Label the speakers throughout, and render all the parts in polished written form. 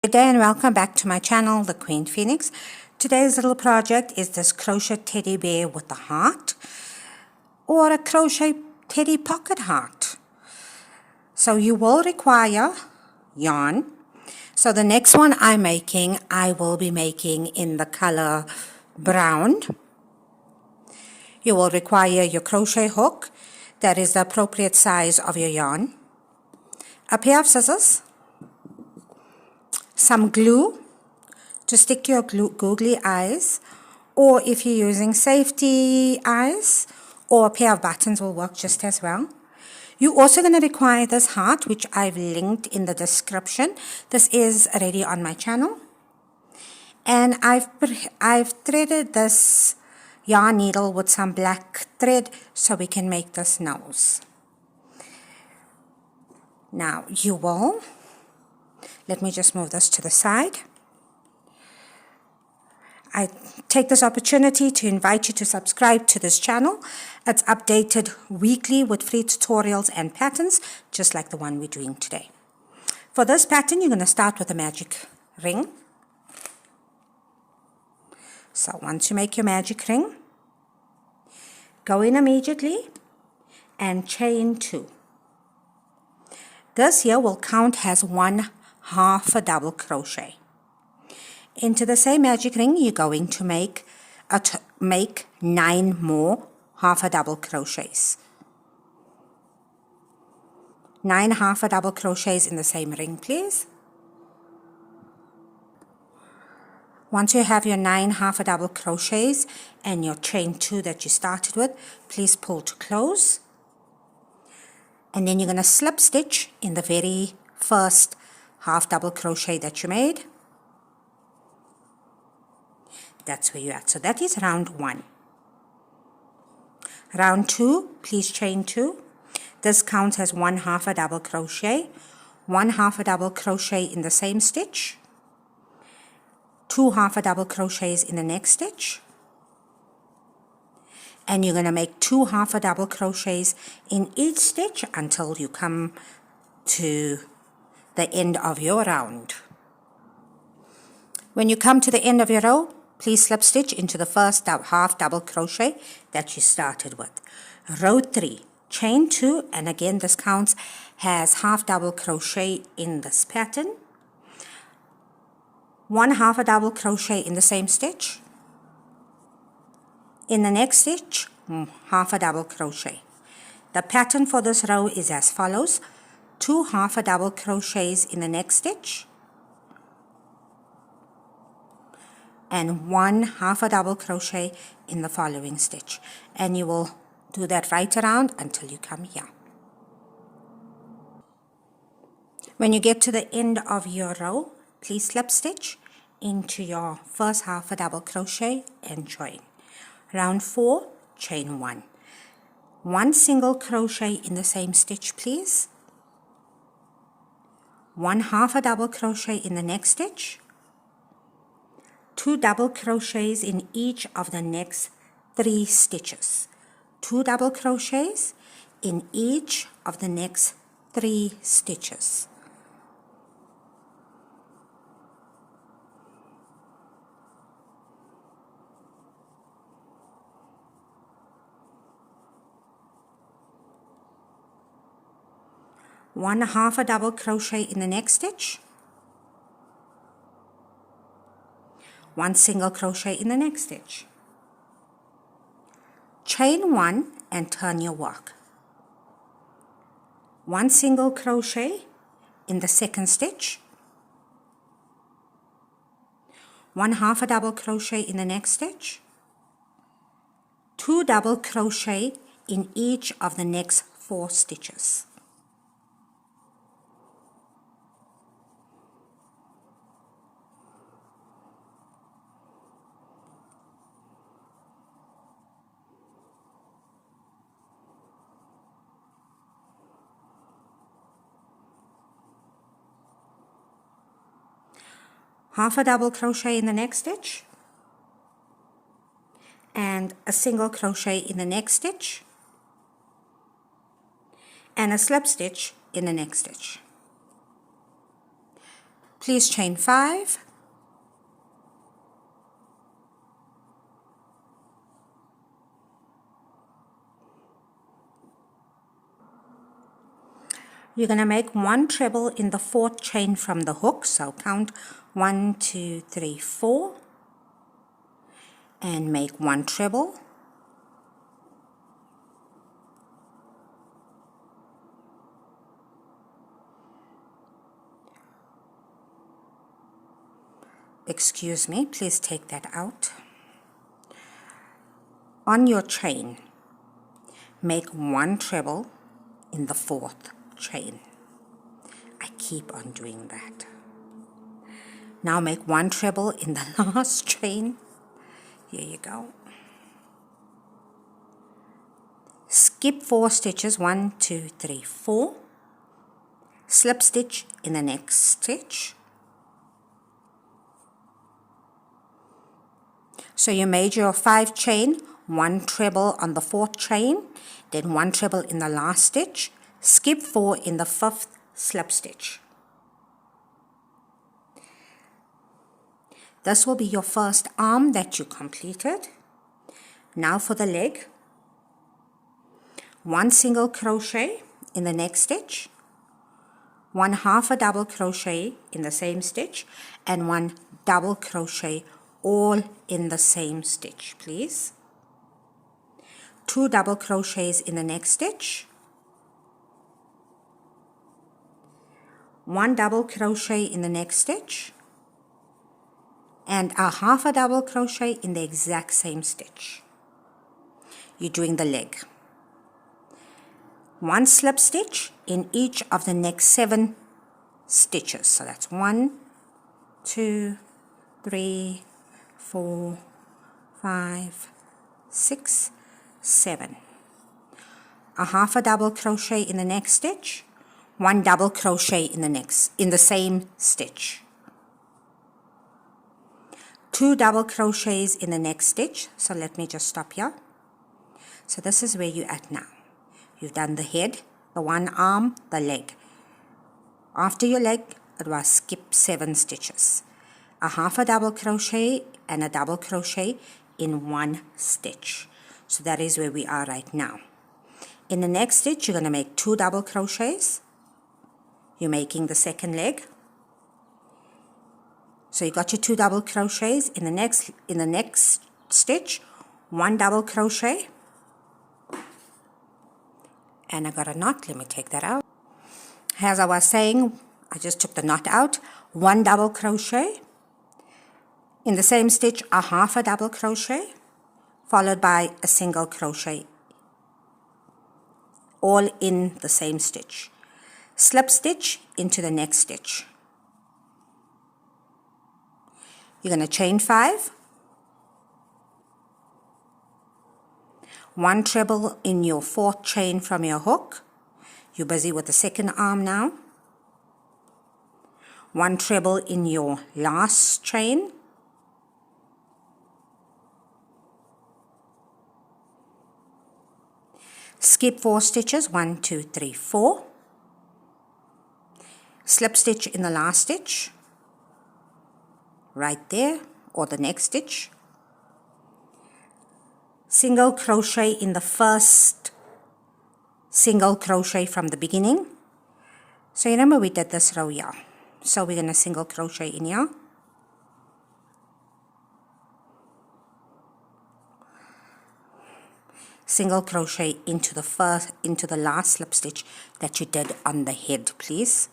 Speaker 1: Good day and welcome back to my channel, The Queen Phoenix. Today's little project is this crochet teddy bear with a heart or a crochet teddy pocket heart. So you will require yarn. So the next one I will be making in the color brown. You will require your crochet hook that is the appropriate size of your yarn, a pair of scissors, some glue to stick your googly eyes, or if you're using safety eyes, or a pair of buttons will work just as well. You're also going to require this heart, which I've linked in the description. This is already on my channel. And I've threaded this yarn needle with some black thread so we can make this nose. Now you will, let me just move this to the side. I take this opportunity to invite you to subscribe to this channel. It's updated weekly with free tutorials and patterns, just like the one we're doing today. For this pattern, you're going to start with a magic ring. So once you make your magic ring, go in immediately and chain 2. This here will count as 1/2 a double crochet. Into the same magic ring, you're going to make 9 more 1/2 a double crochets. 9 1/2 a double crochets in the same ring, please. Once you have your 9 1/2 a double crochets and your chain 2 that you started with, please pull to close. And then you're going to slip stitch in the very first 1/2 double crochet that you made. That's where you're at. So that is round 1. Round 2, please chain 2. This counts as 1/2 a double crochet. 1/2 a double crochet in the same stitch. 2 1/2 a double crochets in the next stitch. And you're going to make 2 1/2 a double crochets in each stitch until you come to the end of your round. When you come to the end of your row, please slip stitch into the first 1/2 double crochet that you started with. Row 3, chain 2, and again this counts as 1/2 double crochet in this pattern. 1/2 a double crochet in the same stitch. In the next stitch, 1/2 a double crochet. The pattern for this row is as follows: 2 1/2 a double crochets in the next stitch, and 1 1/2 a double crochet in the following stitch. And you will do that right around until you come here. When you get to the end of your row, please slip stitch into your first 1/2 a double crochet and join. Round 4, chain 1. 1 single crochet in the same stitch, please. 1 1/2 a double crochet in the next stitch. 2 double crochets in each of the next 3 stitches. 2 double crochets in each of the next 3 stitches. One 1/2 a double crochet in the next stitch. 1 single crochet in the next stitch. Chain 1 and turn your work. 1 single crochet in the second stitch. 1 1/2 a double crochet in the next stitch. 2 double crochet in each of the next 4 stitches. Half a double crochet in the next stitch, and a single crochet in the next stitch, and a slip stitch in the next stitch. Please chain 5. You're going to make 1 treble in the 4th chain from the hook, so count 1, 2, 3, 4, and make 1 treble. Excuse me, please take that out. On your chain, make 1 treble in the 4th chain. I keep on doing that. Now make 1 treble in the last chain. Here you go. Skip 4 stitches, 1, 2, 3, 4. Slip stitch in the next stitch. So you made your 5 chain, 1 treble on the 4th chain, then 1 treble in the last stitch, skip 4 in the 5th slip stitch. This will be your first arm that you completed. Now for the leg, 1 single crochet in the next stitch, 1 half a double crochet in the same stitch, and 1 double crochet all in the same stitch, please. 2 double crochets in the next stitch, 1 double crochet in the next stitch, and a half a double crochet in the exact same stitch. You're doing the leg. 1 slip stitch in each of the next 7 stitches. So that's 1, 2, 3, 4, 5, 6, 7. A half a double crochet in the next stitch, 1 double crochet in the same stitch. 2 double crochets in the next stitch. So let me just stop here. So this is where you're at now. You've done the head, the 1 arm, the leg. After your leg, it was skip 7 stitches. A half a double crochet and a double crochet in 1 stitch. So that is where we are right now. In the next stitch, you're going to make 2 double crochets. You're making the second leg. So you got your 2 double crochets in the next stitch, 1 double crochet. And I got a knot. Let me take that out. As I was saying, I just took the knot out. 1 double crochet. In the same stitch, a half a double crochet, followed by a single crochet, all in the same stitch. Slip stitch into the next stitch. You're going to chain 5, 1 treble in your 4th chain from your hook. You're busy with the second arm now. 1 treble in your last chain. Skip 4 stitches, 1, 2, 3, 4. Slip stitch in the last stitch, right there, or the next stitch. Single crochet in the first single crochet from the beginning. So you remember we did this row here. So we're going to single crochet in here. Single crochet into the last slip stitch that you did on the head, please.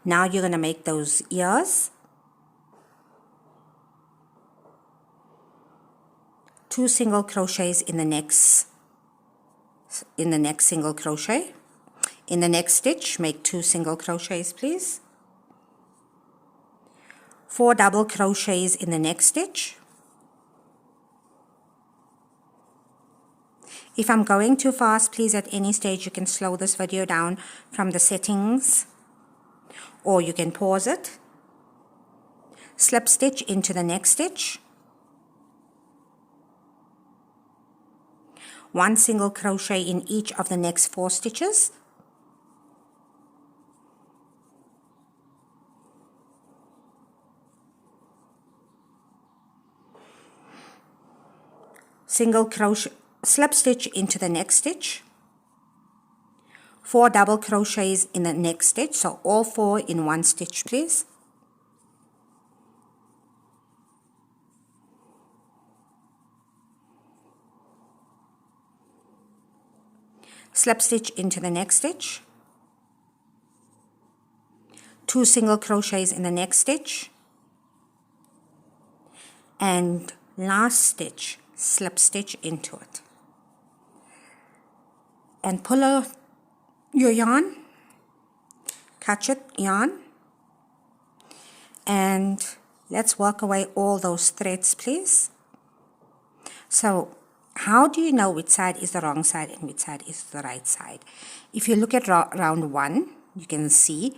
Speaker 1: Now you're going to make those ears. 2 single crochets in the next single crochet. In the next stitch, make 2 single crochets, please. 4 double crochets in the next stitch. If I'm going too fast, please at any stage you can slow this video down from the settings, or you can pause it. Slip stitch into the next stitch. 1 single crochet in each of the next 4 stitches. Single crochet, slip stitch into the next stitch, 4 double crochets in the next stitch, so all 4 in 1 stitch, please. Slip stitch into the next stitch, 2 single crochets in the next stitch, and last stitch, slip stitch into it. And pull out your yarn, catch it, yarn, and let's work away all those threads, please. So how do you know which side is the wrong side and which side is the right side? If you look at round 1, you can see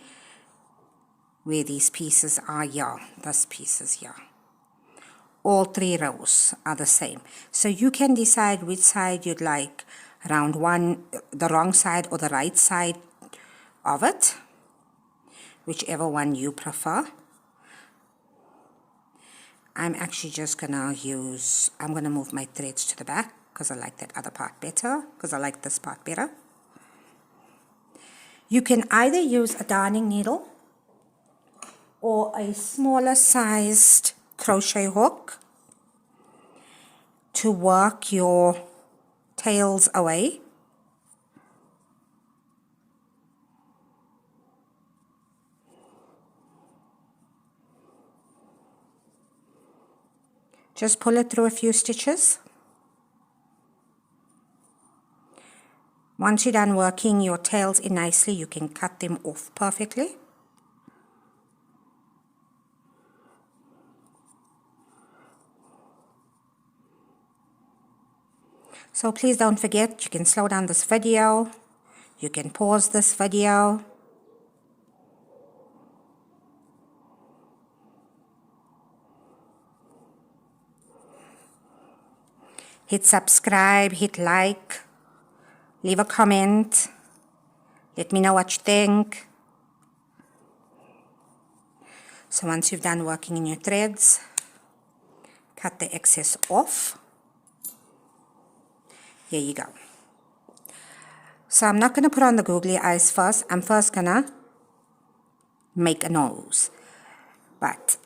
Speaker 1: where these pieces are here, those pieces here. All 3 rows are the same. So you can decide which side you'd like, round 1, the wrong side or the right side of it, whichever one you prefer. I'm actually just gonna I'm gonna move my threads to the back because I like that other part better, because I like this part better. You can either use a darning needle or a smaller sized crochet hook to work your tails away. Just pull it through a few stitches. Once you're done working your tails in nicely, you can cut them off perfectly. So please don't forget, you can slow down this video, you can pause this video. Hit subscribe, hit like, leave a comment, let me know what you think. So once you've done working in your threads, cut the excess off. Here you go. So I'm not going to put on the googly eyes first. I'm first going to make a nose. But,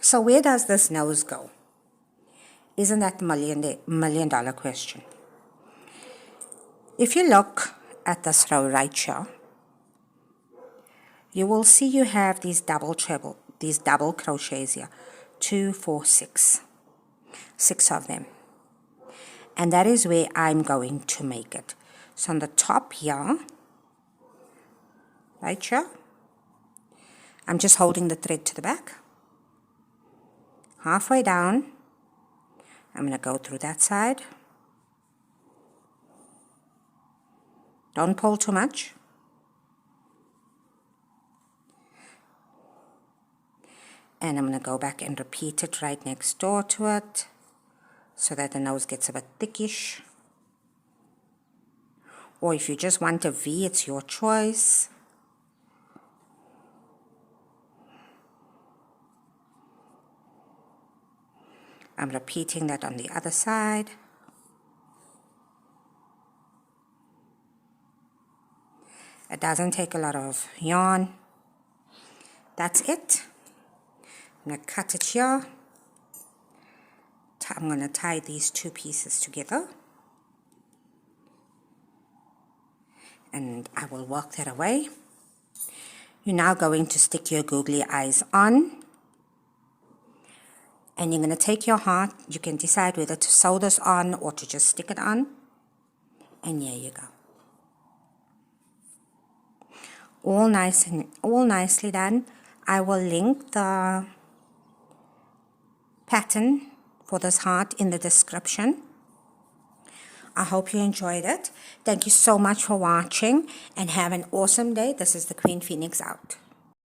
Speaker 1: so where does this nose go? Isn't that the million dollar question? If you look at this row right here, you will see you have these double crochets here. 2, 4, 6. 6 of them. And that is where I'm going to make it. So on the top here, right here, I'm just holding the thread to the back. Halfway down, I'm going to go through that side. Don't pull too much. And I'm going to go back and repeat it right next door to it, so that the nose gets a bit thickish. Or if you just want a V, it's your choice. I'm repeating that on the other side. It doesn't take a lot of yarn. That's it. I'm going to cut it here. I'm going to tie these 2 pieces together. And I will work that away. You're now going to stick your googly eyes on. And you're going to take your heart. You can decide whether to sew this on or to just stick it on. And here you go. All nice and all nicely done. I will link the pattern for this heart in the description. I hope you enjoyed it. Thank you so much for watching and have an awesome day. This is the Queen Phoenix out.